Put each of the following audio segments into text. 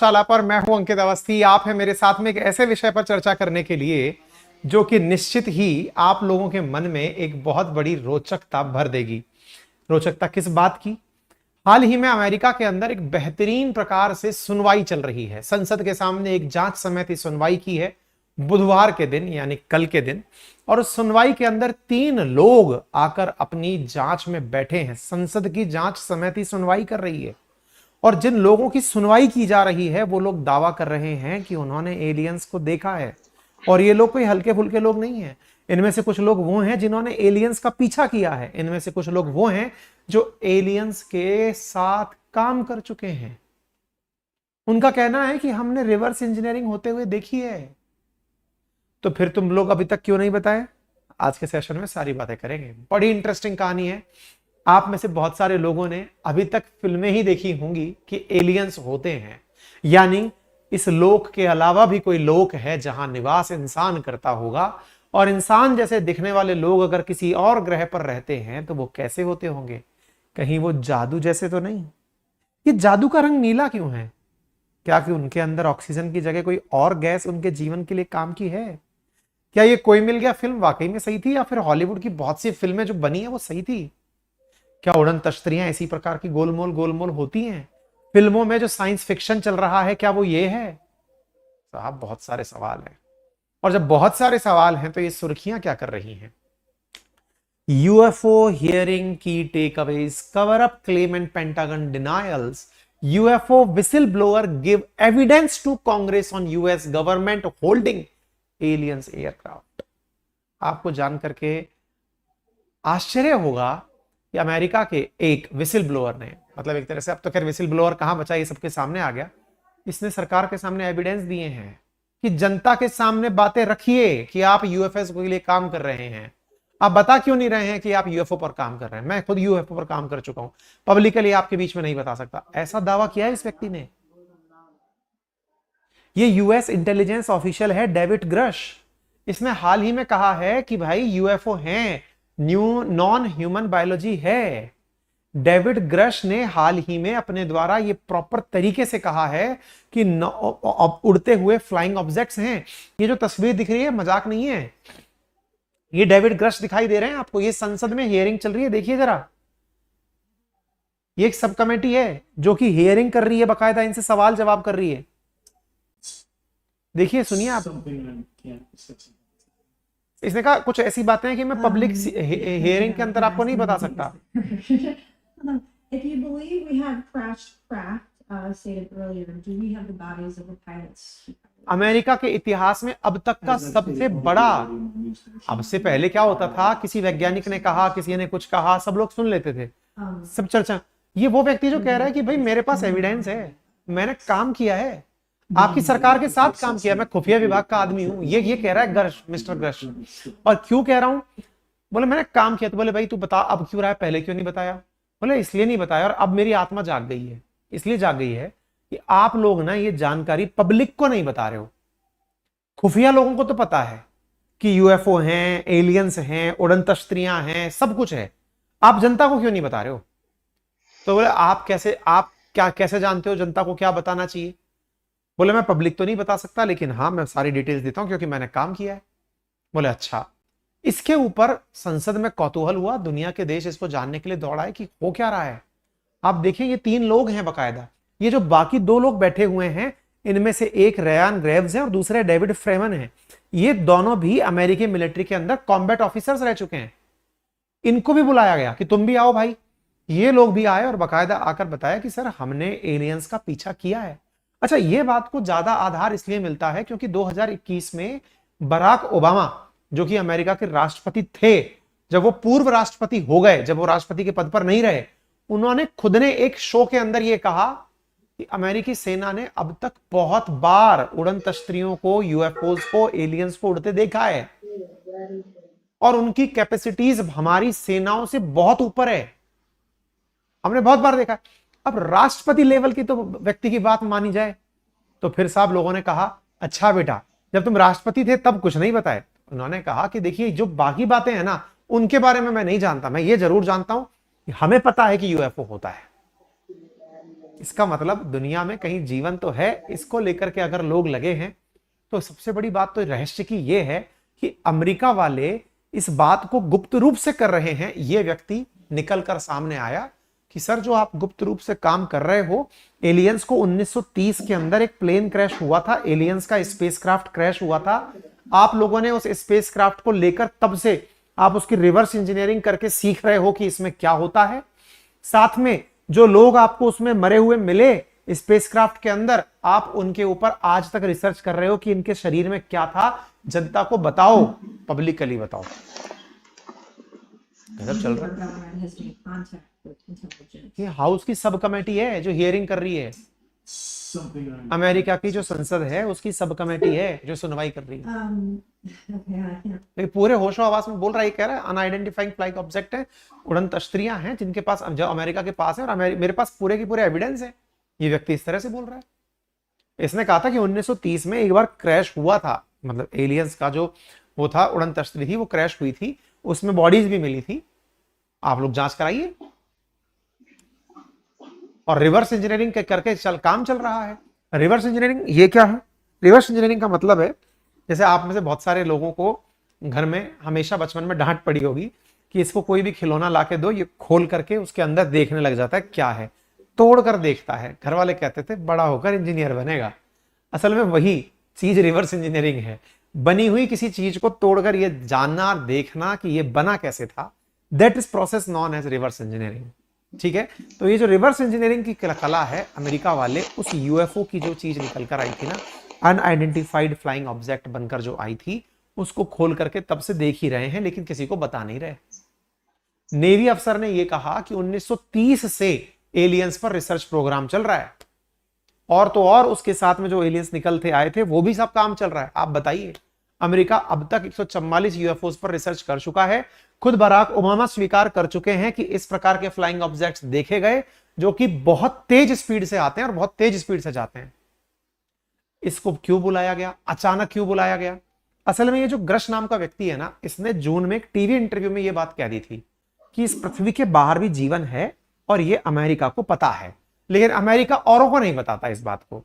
पाठशाला पर। मैं हूं अंकित अवस्थी, आप है मेरे साथ में एक ऐसे विषय पर चर्चा करने के लिए जो कि निश्चित ही आप लोगों के मन में एक बहुत बड़ी रोचकता भर देगी। रोचकता किस बात की? हाल ही में अमेरिका के अंदर एक बेहतरीन प्रकार से सुनवाई चल रही है। संसद के सामने एक जांच समिति सुनवाई की है बुधवार के दिन, यानी कल के दिन, और उस सुनवाई के अंदर 3 लोग आकर अपनी जांच में बैठे हैं। संसद की जांच समिति सुनवाई कर रही है और जिन लोगों की सुनवाई की जा रही है वो लोग दावा कर रहे हैं कि उन्होंने एलियंस को देखा है। और ये लोग कोई हल्के फुल्के लोग नहीं हैं। इनमें से कुछ लोग वो हैं जिन्होंने एलियंस का पीछा किया है। इनमें से कुछ लोग वो हैं जो एलियंस के साथ काम कर चुके हैं। उनका कहना है कि हमने रिवर्स इंजीनियरिंग होते हुए देखी है। तो फिर तुम लोग अभी तक क्यों नहीं बताए? आज के सेशन में सारी बातें करेंगे। बड़ी इंटरेस्टिंग कहानी है। आप में से बहुत सारे लोगों ने अभी तक फिल्में ही देखी होंगी कि एलियंस होते हैं, यानी इस लोक के अलावा भी कोई लोक है जहां निवास इंसान करता होगा, और इंसान जैसे दिखने वाले लोग अगर किसी और ग्रह पर रहते हैं तो वो कैसे होते होंगे? कहीं वो जादू जैसे तो नहीं? ये जादू का रंग नीला क्यों है? क्या कि उनके अंदर ऑक्सीजन की जगह कोई और गैस उनके जीवन के लिए काम की है? क्या ये कोई मिल गया फिल्म वाकई में सही थी, या फिर हॉलीवुड की बहुत सी फिल्में जो बनी है वो सही थी? क्या उड़न तश्तरियां इसी प्रकार की गोलमोल गोलमोल होती हैं? फिल्मों में जो साइंस फिक्शन चल रहा है क्या वो ये है? साहब बहुत सारे सवाल हैं, और जब बहुत सारे सवाल हैं तो ये सुर्खियां क्या कर रही हैं? यूएफओ हियरिंग की takeaways, cover up claim and Pentagon denials, UFO whistle blower give evidence to Congress on US government holding aliens aircraft. आपको जान करके आश्चर्य होगा कि अमेरिका के एक विसिल ब्लोअर ने, मतलब एक तरह से अब तो खैर विसिल ब्लोअर कहां बचा, ये सबके सामने आ गया। इसने सरकार के सामने एविडेंस दिए हैं कि जनता के सामने बातें रखिए कि आप यूएफओ के लिए काम कर रहे हैं। आप बता क्यों नहीं रहे हैं कि आप यूएफओ पर काम कर रहे हैं? मैं खुद यूएफओ पर काम कर चुका हूं, पब्लिकली आपके बीच में नहीं बता सकता। ऐसा दावा किया है इस व्यक्ति ने। ये यूएस इंटेलिजेंस ऑफिशियल है डेविड ग्रश। इसने हाल ही में कहा है कि भाई यूएफओ हैं, न्यू नॉन ह्यूमन बायोलॉजी है। डेविड ग्रश ने हाल ही में अपने द्वारा ये प्रॉपर तरीके से कहा है कि उड़ते हुए फ्लाइंग ऑब्जेक्ट्स हैं। ये जो तस्वीर दिख रही है मजाक नहीं है, ये डेविड ग्रश दिखाई दे रहे हैं आपको। ये संसद में हियरिंग चल रही है, देखिए जरा। ये एक सब कमेटी है जो कि हियरिंग कर रही है, बकायदा इनसे सवाल जवाब कर रही है। देखिए, सुनिए आप। इसने कहा कुछ ऐसी बातें हैं कि मैं पब्लिक हियरिंग के अंदर आपको नहीं बता सकता। If you believe we have crashed craft, stated earlier, do we have the bodies of the pilots? America के इतिहास में अब तक का सबसे बड़ा, अब से पहले क्या होता था, किसी वैज्ञानिक ने कहा, किसी ने कुछ कहा, सब लोग सुन लेते थे, सब चर्चा। ये वो व्यक्ति जो कह रहा है कि भाई मेरे पास एविडेंस है, मैंने काम किया है, आपकी सरकार के साथ काम किया, मैं खुफिया विभाग का आदमी हूं, ये कह रहा है ग्रश, मिस्टर ग्रश। और क्यों कह रहा हूं? बोले मैंने काम किया। तो बोले भाई तू बता अब क्यों रहा है, पहले क्यों नहीं बताया? बोले इसलिए नहीं बताया, और अब मेरी आत्मा जाग गई है। इसलिए जाग गई है कि आप लोग ना ये जानकारी पब्लिक को नहीं बता रहे हो। खुफिया लोगों को तो पता है कि यूएफओ हैं, एलियंस हैं, उड़न तश्तरियां हैं, सब कुछ है। आप जनता को क्यों नहीं बता रहे हो? तो बोले आप कैसे जानते हो जनता को क्या बताना चाहिए? बोले मैं पब्लिक तो नहीं बता सकता, लेकिन हाँ मैं सारी डिटेल्स देता हूं क्योंकि मैंने काम किया है। बोले अच्छा। इसके ऊपर संसद में कौतूहल हुआ, दुनिया के देश इसको जानने के लिए दौड़ाए कि हो क्या रहा है। आप देखें ये 3 लोग हैं बकायदा। ये जो बाकी 2 लोग बैठे हुए हैं, इनमें से एक रयान ग्रेव्स है और दूसरे डेविड फ्रेमन है। ये दोनों भी अमेरिकी मिलिट्री के अंदर कॉम्बैट ऑफिसर्स रह चुके हैं। इनको भी बुलाया गया कि तुम भी आओ भाई। ये लोग भी आए और बकायदा आकर बताया कि सर हमने एलियंस का पीछा किया है। अच्छा, ये बात को ज्यादा आधार इसलिए मिलता है क्योंकि 2021 में बराक ओबामा, जो कि अमेरिका के राष्ट्रपति थे, जब वो पूर्व राष्ट्रपति हो गए, जब वो राष्ट्रपति के पद पर नहीं रहे, उन्होंने खुद ने एक शो के अंदर ये कहा कि अमेरिकी सेना ने अब तक बहुत बार उड़न तश्तरियों को, यूएफओस को, एलियंस को उड़ते देखा है और उनकी कैपेसिटीज हमारी सेनाओं से बहुत ऊपर है, हमने बहुत बार देखा। अब राष्ट्रपति लेवल की तो व्यक्ति की बात मानी जाए तो फिर साहब लोगों ने कहा अच्छा बेटा जब तुम राष्ट्रपति थे तब कुछ नहीं बताए। उन्होंने कहा कि देखिए जो बाकी बातें हैं ना उनके बारे में मैं नहीं जानता, मैं ये जरूर जानता हूं कि हमें पता है कि यूएफओ होता है। इसका मतलब दुनिया में कहीं जीवन तो है, इसको लेकर के अगर लोग लगे हैं तो सबसे बड़ी बात तो रहस्य की ये है कि अमेरिका वाले इस बात को गुप्त रूप से कर रहे हैं। ये व्यक्ति निकल कर सामने आया कि सर जो आप गुप्त रूप से काम कर रहे हो, एलियंस को 1930 के अंदर एक प्लेन क्रैश हुआ था, एलियंस का स्पेसक्राफ्ट क्रैश हुआ था, आप लोगों ने उस स्पेसक्राफ्ट को लेकर तब से आप उसकी रिवर्स इंजीनियरिंग करके सीख रहे हो कि इसमें क्या होता है। साथ में जो लोग आपको उसमें मरे हुए मिले स्पेसक्राफ्ट के अंदर, आप उनके ऊपर आज तक रिसर्च कर रहे हो कि इनके शरीर में क्या था, जनता को बताओ, पब्लिकली बताओ। गजब चल रहा है। government has made contact with intelligence. ये हाउस की सब कमेटी है जो हियरिंग कर रही है, अमेरिका की जो संसद है उसकी सब कमेटी है जो सुनवाई कर रही है। Okay, I can't. लेकिन पूरे होशो आवाज में बोल रहा है, कह रहा है अनआइडेंटिफाइंग फ्लाइंग ऑब्जेक्ट है, उड़न तश्तरियां हैं जिनके पास, जो अमेरिका के पास है, और मेरे पास पूरे की पूरे एविडेंस है। ये व्यक्ति इस तरह से बोल रहा है। इसने कहा था कि 1930 में एक बार क्रैश हुआ था, मतलब एलियंस का जो वो था उड़न तश्तरी थी वो क्रैश हुई थी, उसमें बॉडीज भी मिली थी, आप लोग जांच कराइए। और रिवर्स इंजीनियरिंग करके काम चल रहा है। रिवर्स इंजीनियरिंग ये क्या है? रिवर्स इंजीनियरिंग का मतलब है, जैसे आप में से बहुत सारे लोगों को घर में हमेशा बचपन में डांट पड़ी होगी कि इसको कोई भी खिलौना ला के दो, ये खोल करके उसके अंदर देखने लग जाता है क्या है, तोड़ कर देखता है। घर वाले कहते थे बड़ा होकर इंजीनियर बनेगा। असल में वही चीज रिवर्स इंजीनियरिंग है। बनी हुई किसी चीज को तोड़कर ये जानना, देखना कि ये बना कैसे था, that is process known as reverse engineering. ठीक है, तो ये जो रिवर्स इंजीनियरिंग की कला है, अमेरिका वाले उस यूएफओ की जो चीज निकल कर आई थी ना, अनआइडेंटिफाइड फ्लाइंग ऑब्जेक्ट बनकर जो आई थी, उसको खोल करके तब से देख ही रहे हैं, लेकिन किसी को बता नहीं रहे। नेवी अफसर ने यह कहा कि 1930 से एलियंस पर रिसर्च प्रोग्राम चल रहा है, और तो और उसके साथ में जो एलियंस निकलते आए थे वो भी सब काम चल रहा है। आप बताइए, अमेरिका अब तक 144 यूएफओस पर रिसर्च कर चुका है। खुद बराक ओबामा स्वीकार कर चुके हैं कि इस प्रकार के फ्लाइंग ऑब्जेक्ट्स देखे गए जो कि बहुत तेज स्पीड से आते हैं और बहुत तेज स्पीड से जाते हैं। इसको क्यों बुलाया गया, अचानक क्यों बुलाया गया? असल में ये जो ग्रश नाम का व्यक्ति है ना, इसने जून में एक टीवी इंटरव्यू में ये बात कह दी थी कि इस पृथ्वी के बाहर भी जीवन है और ये अमेरिका को पता है, लेकिन अमेरिका औरों को नहीं बताता इस बात को।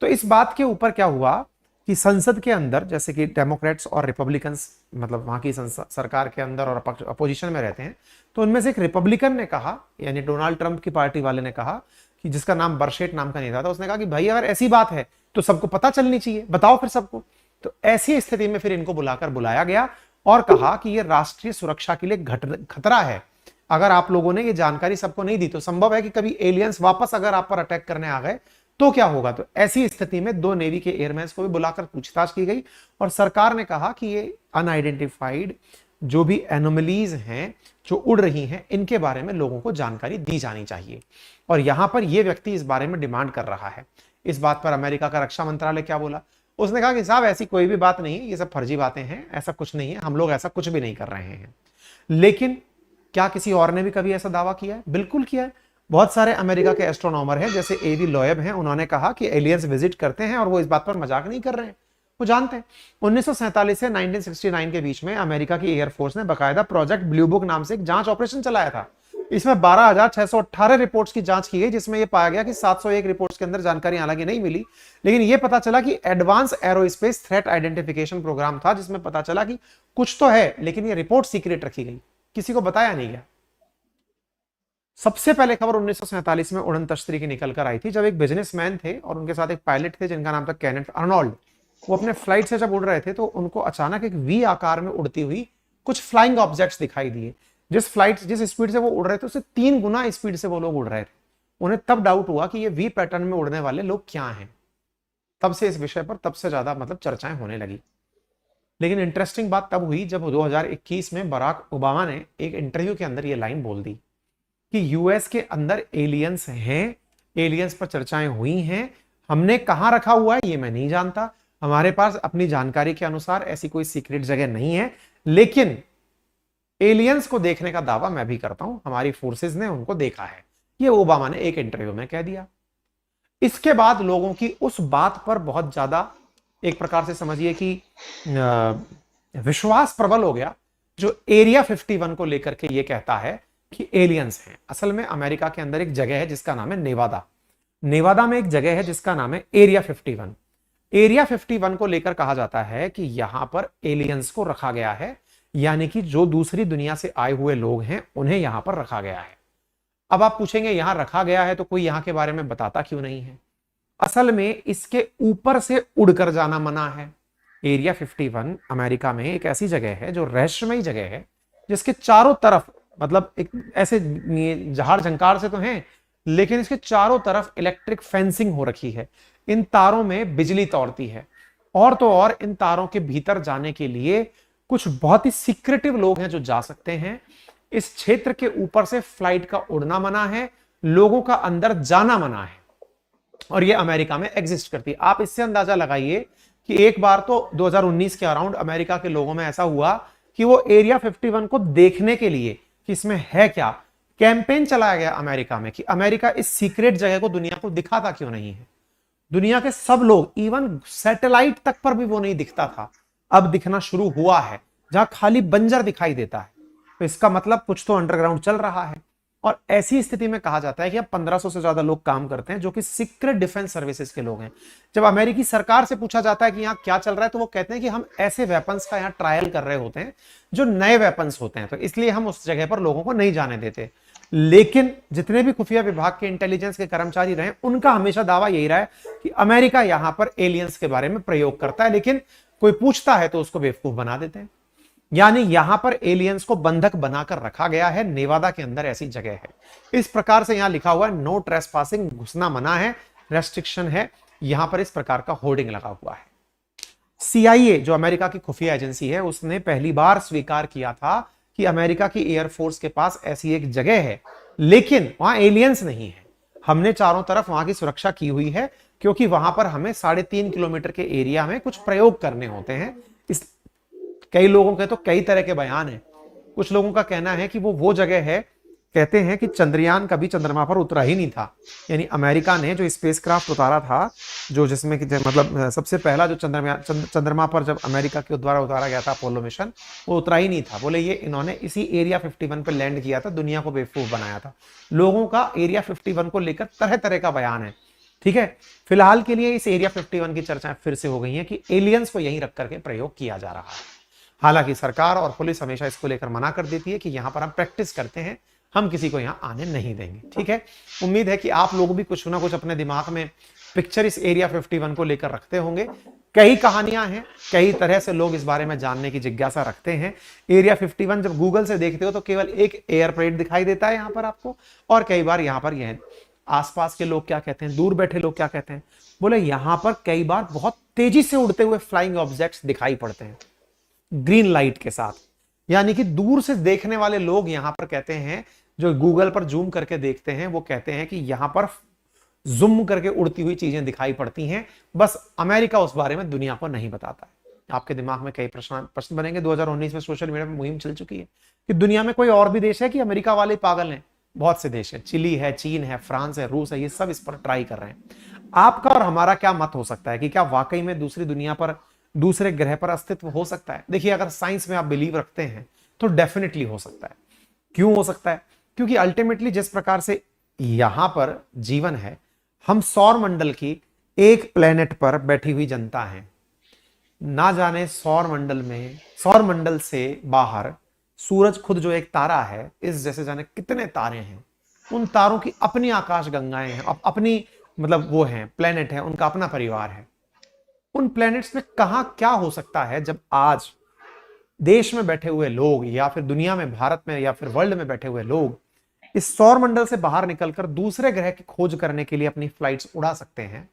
तो इस बात के ऊपर क्या हुआ कि संसद के अंदर, जैसे कि डेमोक्रेट्स और रिपब्लिकन्स, मतलब वहां की सरकार के अंदर और अपोजिशन में रहते हैं, तो उनमें से एक रिपब्लिकन ने कहा, यानी डोनाल्ड ट्रंप की पार्टी वाले ने कहा, कि जिसका नाम बर्शेट नाम का नेता था, उसने कहा कि भाई अगर ऐसी बात है तो सबको पता चलनी चाहिए, बताओ फिर सबको। तो ऐसी स्थिति में फिर इनको बुलाया गया और कहा कि यह राष्ट्रीय सुरक्षा के लिए खतरा है। अगर आप लोगों ने ये जानकारी सबको नहीं दी तो संभव है कि कभी एलियंस वापस अगर आप पर अटैक करने आ गए तो क्या होगा। तो ऐसी स्थिति में 2 नेवी के एयरमैन को भी बुलाकर पूछताछ की गई और सरकार ने कहा कि ये अनआइडेंटिफाइड जो भी एनोमलीज हैं जो उड़ रही हैं, इनके बारे में लोगों को जानकारी दी जानी चाहिए। और यहां पर यह व्यक्ति इस बारे में डिमांड कर रहा है। इस बात पर अमेरिका का रक्षा मंत्रालय क्या बोला? उसने कहा कि साहब ऐसी कोई भी बात नहीं है, ये सब फर्जी बातें हैं, ऐसा कुछ नहीं है, हम लोग ऐसा कुछ भी नहीं कर रहे हैं। लेकिन क्या किसी और ने भी कभी ऐसा दावा किया है? बिल्कुल किया है। बहुत सारे अमेरिका के एस्ट्रोनॉमर हैं, जैसे एवी लोएब हैं, उन्होंने कहा कि एलियंस विजिट करते हैं और वो इस बात पर मजाक नहीं कर रहे हैं, वो जानते हैं। 1947 से 1969 के बीच में अमेरिका की एयरफोर्स ने बकायदा प्रोजेक्ट ब्लू बुक नाम से एक जांच ऑपरेशन चलाया था। इसमें 12,618 रिपोर्ट्स की जांच की गई, जिसमें यह पाया गया कि 701 रिपोर्ट्स के अंदर जानकारी हालांकि नहीं मिली, लेकिन यह पता चला कि advance aerospace threat identification programme था, जिसमें पता चला कि कुछ तो है, लेकिन यह रिपोर्ट सीक्रेट रखी गई, किसी को बताया नहीं गया। सबसे पहले खबर 1947 में उड़न तश्तरी की निकल कर आई थी, जब एक बिजनेसमैन थे और उनके साथ एक पायलट थे जिनका नाम था केनेथ अर्नोल्ड। वो अपने फ्लाइट से जब उड़ रहे थे तो उनको अचानक एक वी आकार में उड़ती हुई कुछ फ्लाइंग ऑब्जेक्ट्स दिखाई दिए। जिस स्पीड से वो उड़ रहे थे उससे 3 गुना स्पीड से वो लोग उड़ रहे थे। उन्हें तब डाउट हुआ कि ये वी पैटर्न में उड़ने वाले लोग क्या हैं। तब से इस विषय पर तब से ज्यादा मतलब चर्चाएं होने लगी। लेकिन इंटरेस्टिंग बात तब हुई जब 2021 में बराक ओबामा ने एक इंटरव्यू के अंदर ये लाइन बोल दी कि यूएस के अंदर एलियंस हैं, एलियंस पर चर्चाएं हुई हैं, हमने कहां रखा हुआ है ये मैं नहीं जानता, हमारे पास अपनी जानकारी के अनुसार ऐसी कोई सीक्रेट जगह नहीं है, लेकिन एलियंस को देखने का दावा मैं भी करता हूं, हमारी फोर्सेस ने उनको देखा है। ये ओबामा ने एक इंटरव्यू में कह दिया। इसके बाद लोगों की उस बात पर बहुत ज्यादा एक प्रकार से समझिए कि विश्वास प्रबल हो गया, जो एरिया 51 को लेकर के ये कहता है कि एलियंस हैं। असल में अमेरिका के अंदर एक जगह है जिसका नाम है नेवादा। नेवादा में एक जगह है जिसका नाम है एरिया 51। एरिया 51 को लेकर कहा जाता है कि यहां पर एलियंस को रखा गया है, यानी कि जो दूसरी दुनिया से आए हुए लोग हैं उन्हें यहां पर रखा गया है। अब आप पूछेंगे यहां रखा गया है तो कोई यहां के बारे में बताता क्यों नहीं है? असल में इसके ऊपर से उड़कर जाना मना है। एरिया 51 अमेरिका में एक ऐसी जगह है जो रहस्यमयी जगह है, जिसके चारों तरफ मतलब एक ऐसे झाड़ झंकार से तो हैं, लेकिन इसके चारों तरफ इलेक्ट्रिक फेंसिंग हो रखी है। इन तारों में बिजली तौड़ती है, और तो और इन तारों के भीतर जाने के लिए कुछ बहुत ही सीक्रेटिव लोग हैं जो जा सकते हैं। इस क्षेत्र के ऊपर से फ्लाइट का उड़ना मना है, लोगों का अंदर जाना मना है, और ये अमेरिका में एग्जिस्ट करती है। आप इससे अंदाजा लगाइए कि एक बार तो 2019 के अराउंड अमेरिका के लोगों में ऐसा हुआ कि वो एरिया 51 को देखने के लिए कि इसमें है क्या, कैंपेन चलाया गया अमेरिका में कि अमेरिका इस सीक्रेट जगह को दुनिया को दिखाता क्यों नहीं है। दुनिया के सब लोग, इवन सैटेलाइट तक पर भी वो नहीं दिखता था, अब दिखना शुरू हुआ है, जहां खाली बंजर दिखाई देता है। तो इसका मतलब कुछ तो अंडरग्राउंड चल रहा है। और ऐसी स्थिति में कहा जाता है कि अब 1500 से ज्यादा लोग काम करते हैं जो कि सीक्रेट डिफेंस सर्विसेज के लोग हैं। जब अमेरिकी सरकार से पूछा जाता है कि यहाँ क्या चल रहा है, तो वो कहते हैं कि हम ऐसे वेपन्स का यहाँ ट्रायल कर रहे होते हैं जो नए वेपन्स होते हैं, तो इसलिए हम उस जगह पर लोगों को नहीं जाने देते। लेकिन जितने भी खुफिया विभाग के इंटेलिजेंस के कर्मचारी रहे, उनका हमेशा दावा यही रहा है कि अमेरिका यहां पर एलियंस के बारे में प्रयोग करता है, लेकिन कोई पूछता है तो उसको बेवकूफ बना देते हैं। यानी यहां पर एलियंस को बंधक बनाकर रखा गया है। नेवादा के अंदर ऐसी जगह है। इस प्रकार से यहां लिखा हुआ है नो ट्रेसपासिंग, घुसना मना है, रेस्ट्रिक्शन है। यहां पर इस प्रकार का होर्डिंग लगा हुआ है। CIA जो अमेरिका की खुफिया एजेंसी है, उसने पहली बार स्वीकार किया था कि अमेरिका की एयरफोर्स के पास ऐसी एक जगह है, लेकिन वहां एलियंस नहीं है। हमने चारों तरफ वहां की सुरक्षा की हुई है, क्योंकि वहां पर हमें 3.5 किलोमीटर के एरिया में कुछ प्रयोग करने होते हैं। इस कई लोगों के तो कई तरह के बयान हैं। कुछ लोगों का कहना है कि वो जगह है, कहते हैं कि चंद्रयान कभी चंद्रमा पर उतरा ही नहीं था। यानी अमेरिका ने जो स्पेसक्राफ्ट उतारा था, जो जिसमें कि मतलब सबसे पहला जो चंद्रमा पर जब अमेरिका के द्वारा उतारा गया था अपोलो मिशन, वो उतरा ही नहीं था। बोले ये इन्होंने इसी एरिया 51 पे लैंड किया था, दुनिया को बेवकूफ बनाया था। लोगों का एरिया 51 को लेकर तरह तरह का बयान है। ठीक है, फिलहाल के लिए इस एरिया 51 की चर्चाएं फिर से हो गई हैं कि एलियंस को यहीं रख करके प्रयोग किया जा रहा है। हालांकि सरकार और पुलिस हमेशा इसको लेकर मना कर देती है कि यहां पर हम प्रैक्टिस करते हैं, हम किसी को यहां आने नहीं देंगे। ठीक है, उम्मीद है कि आप लोग भी कुछ ना कुछ अपने दिमाग में पिक्चर इस एरिया 51 को लेकर रखते होंगे। कई कहानियां हैं, कई तरह से लोग इस बारे में जानने की जिज्ञासा रखते हैं। एरिया 51 जब गूगल से देखते हो तो केवल एक एयरप्लेन दिखाई देता है यहां पर आपको, और कई बार यहां पर यह आसपास के लोग क्या कहते हैं, दूर बैठे लोग क्या कहते हैं, बोले यहां पर कई बार बहुत तेजी से उड़ते हुए फ्लाइंग ऑब्जेक्ट्स दिखाई पड़ते हैं ग्रीन लाइट के साथ। यानी कि दूर से देखने वाले लोग यहां पर कहते हैं, जो गूगल पर जूम करके देखते हैं, वो कहते हैं कि यहां पर जूम करके उड़ती हुई चीजें दिखाई पड़ती हैं। बस अमेरिका उस बारे में दुनिया को नहीं बताता है। आपके दिमाग में कई प्रश्न बनेंगे। 2019 में सोशल मीडिया में मुहिम चल चुकी है कि दुनिया में कोई और भी देश है कि अमेरिका वाले पागल हैं। बहुत से देश हैं, चिली है, चीन है, फ्रांस है, रूस है, ये सब इस पर ट्राई कर रहे हैं। आपका और हमारा क्या मत हो सकता है कि क्या वाकई में दूसरी दुनिया पर, दूसरे ग्रह पर अस्तित्व हो सकता है? देखिए, अगर साइंस में आप बिलीव रखते हैं तो डेफिनेटली हो सकता है। क्यों हो सकता है? क्योंकि अल्टीमेटली जिस प्रकार से यहां पर जीवन है, हम सौर मंडल की एक प्लेनेट पर बैठी हुई जनता हैं। ना जाने सौर मंडल से बाहर सूरज खुद जो एक तारा है, इस जैसे जाने कितने तारे हैं। उन तारों की अपनी आकाश गंगाएं हैं, अपनी मतलब वो हैं प्लेनेट है, उनका अपना परिवार है। उन प्लैनेट्स में कहां क्या हो सकता है जब आज देश में बैठे हुए लोग, या फिर दुनिया में, भारत में या फिर वर्ल्ड में बैठे हुए लोग इस सौर मंडल से बाहर निकलकर दूसरे ग्रह की खोज करने के लिए अपनी फ्लाइट्स उड़ा सकते हैं,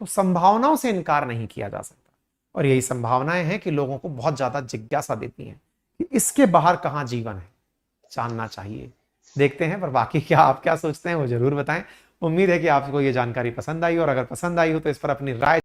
तो संभावनाओं से इनकार नहीं किया जा सकता। और यही संभावनाएं हैं कि लोगों को बहुत ज्यादा जिज्ञासा देती हैं कि इसके बाहर कहां जीवन है, जानना चाहिए। देखते हैं, पर बाकी क्या आप क्या सोचते हैं वो जरूर बताएं। उम्मीद है कि आपको ये जानकारी पसंद आई, और अगर पसंद आई हो तो इस पर अपनी राय